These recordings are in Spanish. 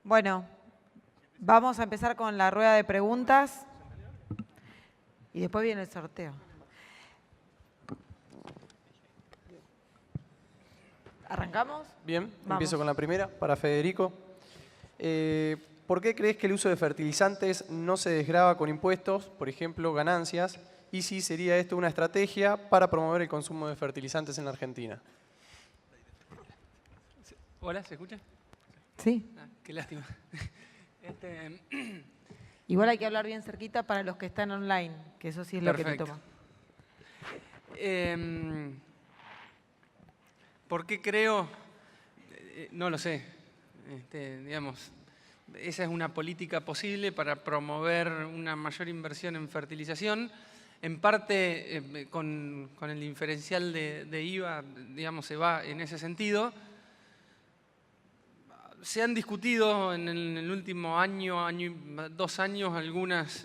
Bueno, vamos a empezar con la rueda de preguntas y después viene el sorteo. ¿Arrancamos? Bien, Vamos. empiezo con la primera, para Federico. ¿Por qué crees que el uso de fertilizantes no se desgrava con impuestos, por ejemplo, ganancias? Y si sería esto una estrategia para promover el consumo de fertilizantes en la Argentina. Hola, ¿se escucha? Sí. Qué lástima. Igual hay que hablar bien cerquita para los que están online, que eso sí es Perfecto. lo que te toma. ¿Por qué creo? No lo sé. Digamos, esa es una política posible para promover una mayor inversión en fertilización. En parte, con el diferencial de IVA, digamos, se va en ese sentido. Se han discutido en el último año, 2 años, algunas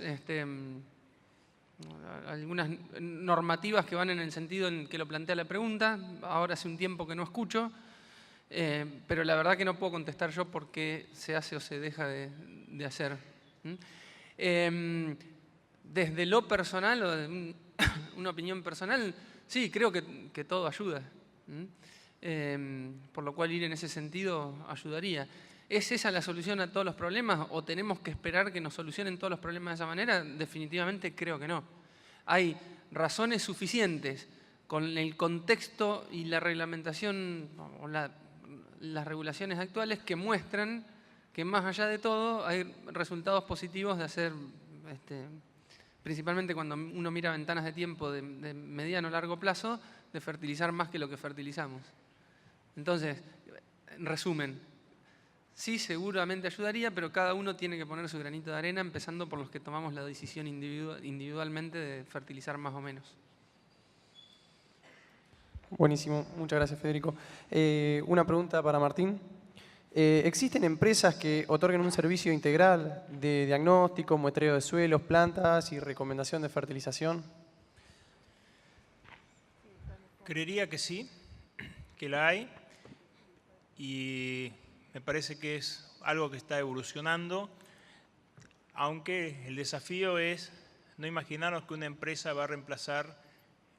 normativas que van en el sentido en que lo plantea la pregunta. Ahora hace un tiempo que no escucho, pero la verdad que no puedo contestar yo por qué se hace o se deja de hacer. Desde lo personal o de una opinión personal, sí, creo que todo ayuda. Por lo cual ir en ese sentido ayudaría. ¿Es esa la solución a todos los problemas o tenemos que esperar que nos solucionen todos los problemas de esa manera? Definitivamente creo que no. Hay razones suficientes con el contexto y la reglamentación o las regulaciones actuales que muestran que más allá de todo hay resultados positivos de hacer, principalmente cuando uno mira ventanas de tiempo de mediano o largo plazo, de fertilizar más que lo que fertilizamos. Entonces, en resumen, sí seguramente ayudaría, pero cada uno tiene que poner su granito de arena, empezando por los que tomamos la decisión individualmente de fertilizar más o menos. Buenísimo, muchas gracias Federico. Una pregunta para Martín. ¿Existen empresas que otorguen un servicio integral de diagnóstico, muestreo de suelos, plantas y recomendación de fertilización? Creería que sí, que la hay, y me parece que es algo que está evolucionando, aunque el desafío es no imaginarnos que una empresa va a reemplazar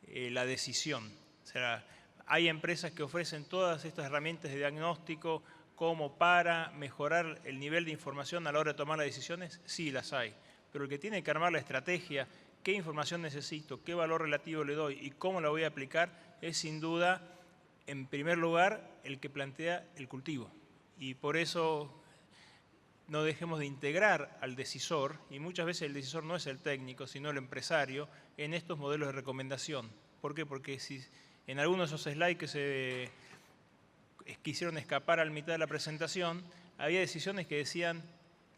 la decisión. O sea, hay empresas que ofrecen todas estas herramientas de diagnóstico como para mejorar el nivel de información a la hora de tomar las decisiones, sí las hay. Pero el que tiene que armar la estrategia, qué información necesito, qué valor relativo le doy y cómo la voy a aplicar, es sin duda, en primer lugar, el que plantea el cultivo. Y por eso no dejemos de integrar al decisor, y muchas veces el decisor no es el técnico, sino el empresario, en estos modelos de recomendación. ¿Por qué? Porque si en algunos de esos slides que se quisieron escapar a la mitad de la presentación, había decisiones que decían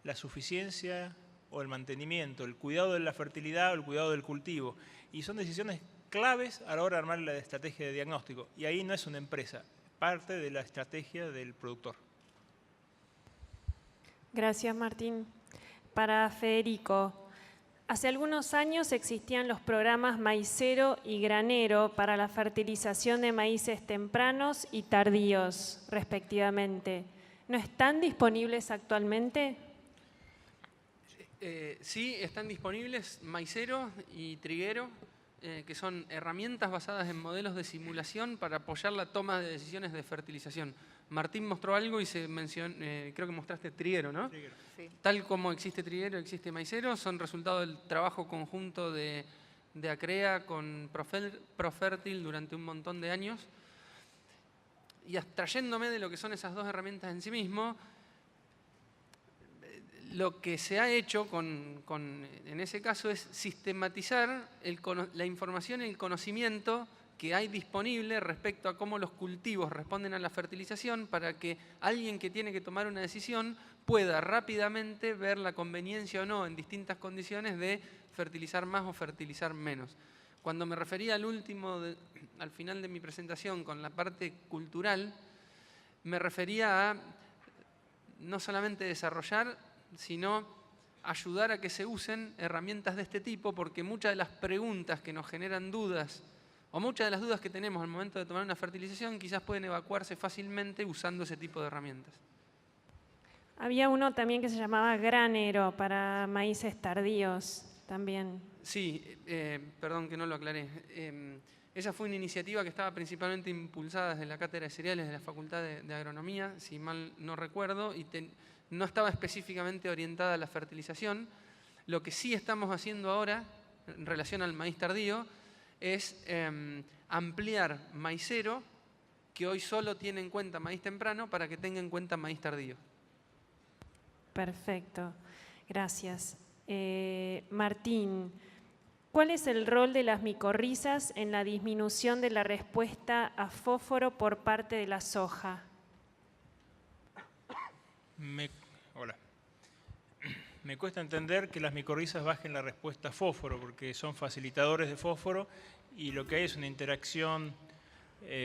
la suficiencia o el mantenimiento, el cuidado de la fertilidad o el cuidado del cultivo. Y son decisiones claves a la hora de armar la estrategia de diagnóstico. Y ahí no es una empresa, parte de la estrategia del productor. Gracias, Martín. Para Federico, hace algunos años existían los programas Maicero y Granero para la fertilización de maíces tempranos y tardíos, respectivamente. ¿No están disponibles actualmente? Sí, están disponibles Maicero y Triguero, que son herramientas basadas en modelos de simulación para apoyar la toma de decisiones de fertilización. Martín mostró algo y se mencionó, creo que mostraste Triguero, ¿no? Triguero. Sí. Tal como existe Triguero, existe Maicero, son resultado del trabajo conjunto de Acrea con Profertil durante un montón de años. Y abstrayéndome de lo que son esas dos herramientas en sí mismo, lo que se ha hecho en ese caso es sistematizar la información y el conocimiento que hay disponible respecto a cómo los cultivos responden a la fertilización para que alguien que tiene que tomar una decisión pueda rápidamente ver la conveniencia o no en distintas condiciones de fertilizar más o fertilizar menos. Cuando me refería al final de mi presentación con la parte cultural, me refería a no solamente desarrollar, sino ayudar a que se usen herramientas de este tipo, porque muchas de las preguntas que nos generan dudas o muchas de las dudas que tenemos al momento de tomar una fertilización quizás pueden evacuarse fácilmente usando ese tipo de herramientas. Había uno también que se llamaba granero para maíces tardíos también. Sí, perdón que no lo aclaré. Esa fue una iniciativa que estaba principalmente impulsada desde la Cátedra de Cereales de la Facultad de Agronomía, si mal no recuerdo, y no estaba específicamente orientada a la fertilización. Lo que sí estamos haciendo ahora, en relación al maíz tardío, es ampliar maicero, que hoy solo tiene en cuenta maíz temprano, para que tenga en cuenta maíz tardío. Perfecto, gracias. Martín, ¿cuál es el rol de las micorrizas en la disminución de la respuesta a fósforo por parte de la soja? Hola. Me cuesta entender que las micorrizas bajen la respuesta a fósforo, porque son facilitadores de fósforo y lo que hay es una interacción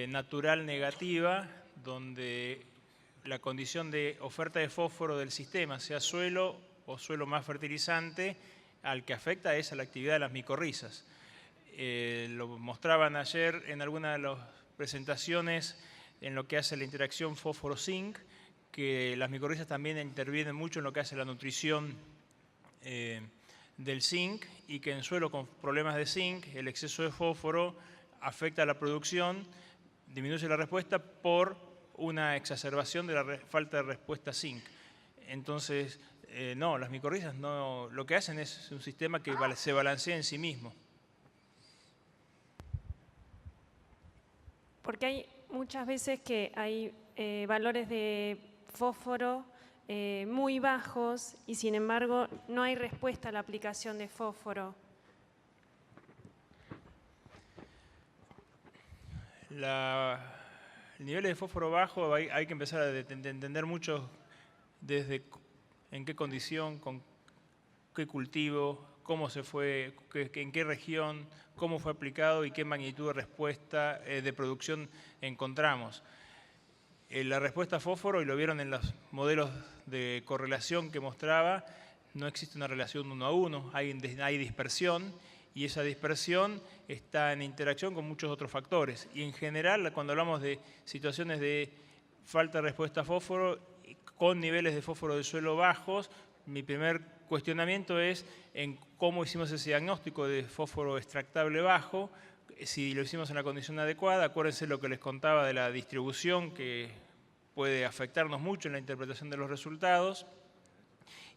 natural negativa, donde la condición de oferta de fósforo del sistema, sea suelo o suelo más fertilizante, al que afecta es a la actividad de las micorrizas. Lo mostraban ayer en alguna de las presentaciones en lo que hace la interacción fósforo-zinc, que las micorrizas también intervienen mucho en lo que hace la nutrición del zinc, y que en suelo con problemas de zinc el exceso de fósforo afecta a la producción, disminuye la respuesta por una exacerbación de la falta de respuesta zinc. Entonces, no, las micorrizas no, lo que hacen es un sistema que se balancea en sí mismo. Porque hay muchas veces que hay valores de fósforo muy bajos y sin embargo no hay respuesta a la aplicación de fósforo. El nivel de fósforo bajo hay que empezar a entender mucho desde en qué condición, con qué cultivo, cómo se fue, en qué región, cómo fue aplicado y qué magnitud de respuesta de producción encontramos. La respuesta a fósforo, y lo vieron en los modelos de correlación que mostraba, no existe una relación 1 a 1, hay dispersión, y esa dispersión está en interacción con muchos otros factores. Y en general, cuando hablamos de situaciones de falta de respuesta a fósforo con niveles de fósforo del suelo bajos, mi primer cuestionamiento es en cómo hicimos ese diagnóstico de fósforo extractable bajo, si lo hicimos en la condición adecuada. Acuérdense lo que les contaba de la distribución, que puede afectarnos mucho en la interpretación de los resultados,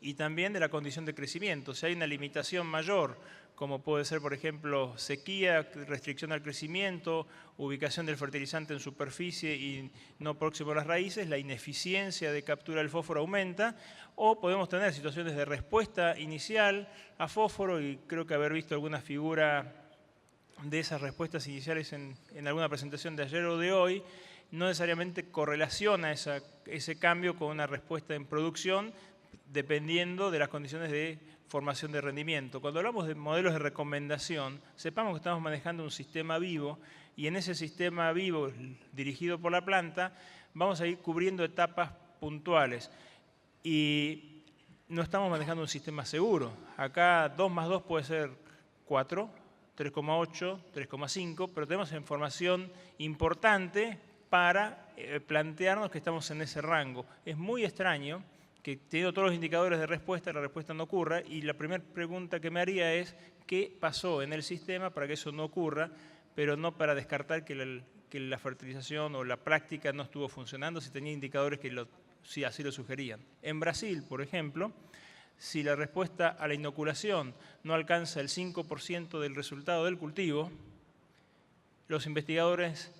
y también de la condición de crecimiento. Si hay una limitación mayor, como puede ser, por ejemplo, sequía, restricción al crecimiento, ubicación del fertilizante en superficie y no próximo a las raíces, la ineficiencia de captura del fósforo aumenta, o podemos tener situaciones de respuesta inicial a fósforo, y creo que haber visto alguna figura de esas respuestas iniciales en alguna presentación de ayer o de hoy, no necesariamente correlaciona ese cambio con una respuesta en producción, dependiendo de las condiciones de formación de rendimiento. Cuando hablamos de modelos de recomendación, sepamos que estamos manejando un sistema vivo, y en ese sistema vivo dirigido por la planta vamos a ir cubriendo etapas puntuales, y no estamos manejando un sistema seguro. Acá 2 más 2 puede ser 4, 3,8, 3,5, pero tenemos información importante para plantearnos que estamos en ese rango. Es muy extraño que teniendo todos los indicadores de respuesta, la respuesta no ocurra, y la primera pregunta que me haría es qué pasó en el sistema para que eso no ocurra, pero no para descartar que la fertilización o la práctica no estuvo funcionando, si tenía indicadores que sí, así lo sugerían. En Brasil, por ejemplo, si la respuesta a la inoculación no alcanza el 5% del resultado del cultivo, los investigadores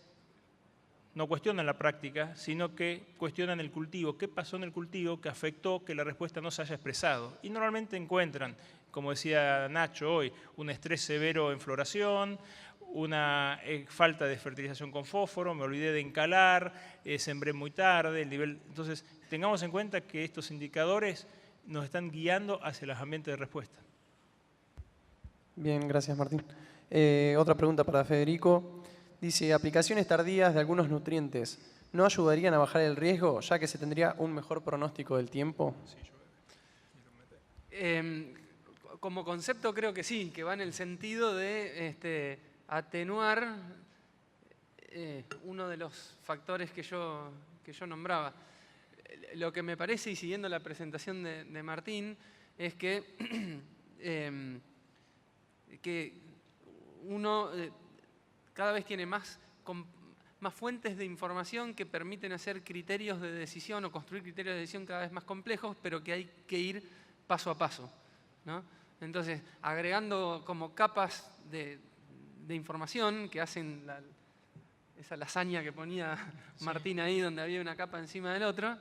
no cuestionan la práctica, sino que cuestionan el cultivo. ¿Qué pasó en el cultivo que afectó que la respuesta no se haya expresado? Y normalmente encuentran, como decía Nacho hoy, un estrés severo en floración, una falta de fertilización con fósforo, me olvidé de encalar, sembré muy tarde, el nivel. Entonces, tengamos en cuenta que estos indicadores nos están guiando hacia los ambientes de respuesta. Bien, gracias Martín. Otra pregunta para Federico. Dice, aplicaciones tardías de algunos nutrientes, ¿no ayudarían a bajar el riesgo, ya que se tendría un mejor pronóstico del tiempo? Como concepto creo que sí, que va en el sentido de atenuar uno de los factores que yo nombraba. lo que me parece, y siguiendo la presentación de Martín, es que uno cada vez tiene más fuentes de información que permiten hacer criterios de decisión o construir criterios de decisión cada vez más complejos, pero que hay que ir paso a paso, ¿no? Entonces, agregando como capas de información que hacen esa lasaña que ponía Martín ahí, donde había una capa encima del otro,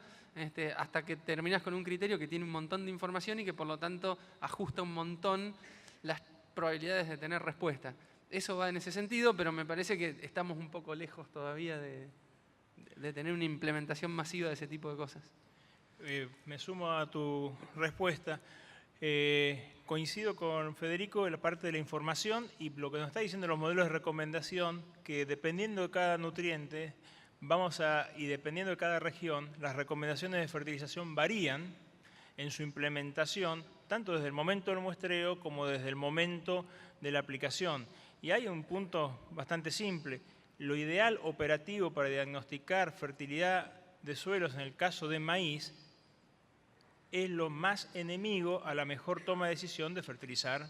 hasta que terminas con un criterio que tiene un montón de información y que por lo tanto ajusta un montón las probabilidades de tener respuesta. Eso va en ese sentido, pero me parece que estamos un poco lejos todavía de tener una implementación masiva de ese tipo de cosas. Me sumo a tu respuesta. Coincido con Federico en la parte de la información y lo que nos está diciendo los modelos de recomendación, que dependiendo de cada nutriente y dependiendo de cada región, las recomendaciones de fertilización varían en su implementación, tanto desde el momento del muestreo como desde el momento de la aplicación. Y hay un punto bastante simple. Lo ideal operativo para diagnosticar fertilidad de suelos en el caso de maíz es lo más enemigo a la mejor toma de decisión de fertilizar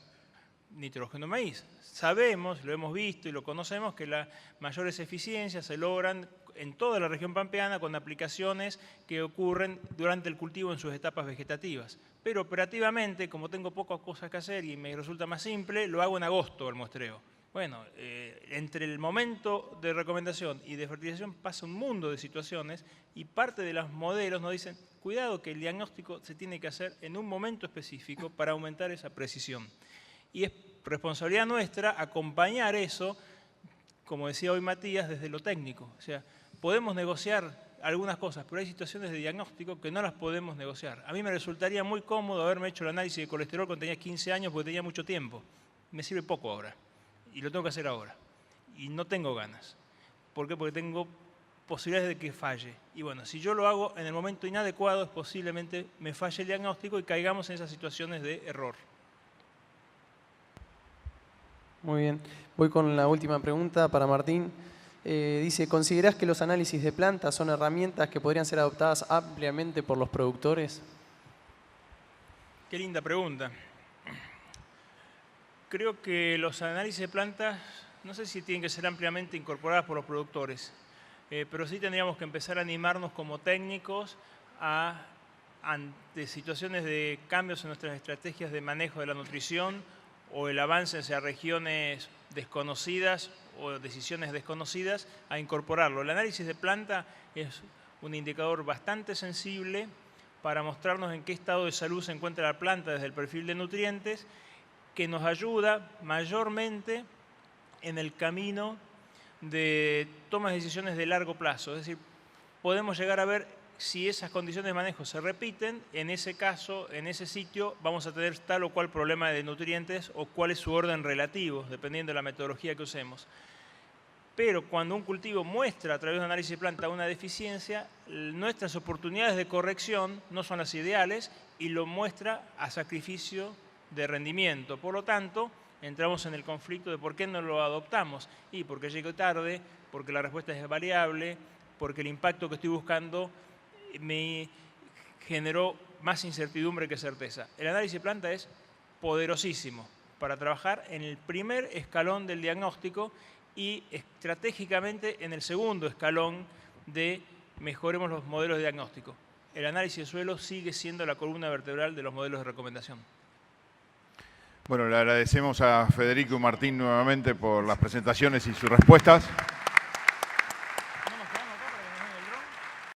nitrógeno maíz. Sabemos, lo hemos visto y lo conocemos, que las mayores eficiencias se logran en toda la región pampeana con aplicaciones que ocurren durante el cultivo en sus etapas vegetativas. Pero operativamente, como tengo pocas cosas que hacer y me resulta más simple, lo hago en agosto el muestreo. Bueno, entre el momento de recomendación y de fertilización pasa un mundo de situaciones y parte de los modelos nos dicen, cuidado que el diagnóstico se tiene que hacer en un momento específico para aumentar esa precisión. Y es responsabilidad nuestra acompañar eso, como decía hoy Matías, desde lo técnico. O sea, podemos negociar algunas cosas, pero hay situaciones de diagnóstico que no las podemos negociar. A mí me resultaría muy cómodo haberme hecho el análisis de colesterol cuando tenía 15 años porque tenía mucho tiempo. Me sirve poco ahora. Y lo tengo que hacer ahora. Y no tengo ganas. ¿Por qué? Porque tengo posibilidades de que falle. Y bueno, si yo lo hago en el momento inadecuado, posiblemente me falle el diagnóstico y caigamos en esas situaciones de error. Muy bien. Voy con la última pregunta para Martín. Dice, ¿considerás que los análisis de plantas son herramientas que podrían ser adoptadas ampliamente por los productores? Qué linda pregunta. Creo que los análisis de plantas, no sé si tienen que ser ampliamente incorporadas por los productores, pero sí tendríamos que empezar a animarnos como técnicos ante situaciones de cambios en nuestras estrategias de manejo de la nutrición o el avance hacia regiones desconocidas o decisiones desconocidas, a incorporarlo. El análisis de planta es un indicador bastante sensible para mostrarnos en qué estado de salud se encuentra la planta desde el perfil de nutrientes, que nos ayuda mayormente en el camino de toma de decisiones de largo plazo. Es decir, podemos llegar a ver si esas condiciones de manejo se repiten, en ese caso, en ese sitio, vamos a tener tal o cual problema de nutrientes o cuál es su orden relativo, dependiendo de la metodología que usemos. Pero cuando un cultivo muestra a través de un análisis de planta una deficiencia, nuestras oportunidades de corrección no son las ideales y lo muestra a sacrificio de rendimiento. Por lo tanto, entramos en el conflicto de por qué no lo adoptamos. Y porque llego tarde, porque la respuesta es variable, porque el impacto que estoy buscando me generó más incertidumbre que certeza. El análisis de planta es poderosísimo para trabajar en el primer escalón del diagnóstico y estratégicamente en el segundo escalón de mejoremos los modelos de diagnóstico. El análisis de suelo sigue siendo la columna vertebral de los modelos de recomendación. Bueno, le agradecemos a Federico y Martín nuevamente por las presentaciones y sus respuestas.